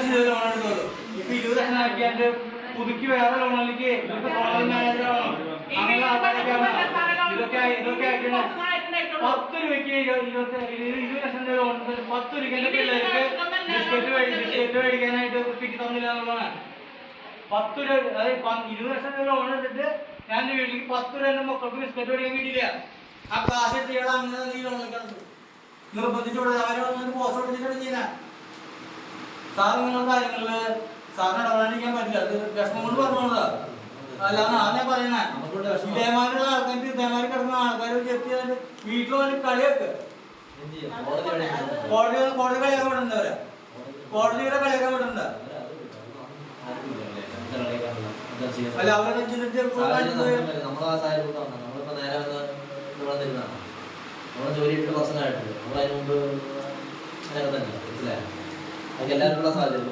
ലക്ഷം രൂപ ലോൺ എടുത്തോളൂ. ഇപ്പൊ 20 ലക്ഷം ആക്കിയാണ്ട് പുതുക്കി വേറെ ലോണിലേക്ക് അങ്ങനെ ആൾക്കാരൊക്കെയാണ് ഇതൊക്കെ ആക്കിയാണ് 10 രൂപയ്ക്ക് 20 ലക്ഷം രൂപ ലോൺ 10 രൂപയ്ക്ക് എന്റെ പിള്ളേർക്ക് ബിസ്ക്കറ്റ് മേടിക്കാനായിട്ട് കിട്ടി തന്നില്ല എന്നുള്ളതാണ്. 10 രൂപ, അതായത് 20 ലക്ഷം രൂപ ലോൺ എടുത്തിട്ട് ഞാൻ എന്റെ വീട്ടിലേക്ക് 10 രൂപ എന്റെ മക്കൾക്ക് ബിസ്ക്കറ്റ് മേടിക്കാൻ കിട്ടിയില്ല. ആ കാശ് എടുത്ത് അങ്ങനെ ഈ ലോണിൽ കിടന്നു നിർബന്ധിച്ചോടെ അവരെ പോസ്റ്റ് കൊടുത്തിട്ടാണ് ചെയ്യുന്നത്. സാർ നിങ്ങളുടെ കാര്യങ്ങളില് സാറിന് ഇടപെടാണ്ടിരിക്കാൻ പറ്റില്ല. അത് വിഷമം കൊണ്ട് പറഞ്ഞോളാ, അല്ലാന്ന് ഞാൻ പറയണേ. ഇതേമാരുള്ള ആൾക്കാർക്ക് ഇതേമാരി കിടക്കുന്ന ആൾക്കാർ ചെത്തി വീട്ടിൽ വന്ന് കളിയൊക്കെ കോടതി കളിയാക്കാൻ വിടണ്ട. അവരെ കോടതിയുടെ കളിയാക്കാൻ വിടണ്ട. അല്ല അവരെ ജോലി 8 വർഷമായിട്ടുണ്ട്. നമ്മൾ അതിന് മുമ്പ് അങ്ങനെ തന്നെ മനസ്സിലായോ? അതൊക്കെ എല്ലാവരുള്ള സാഹചര്യം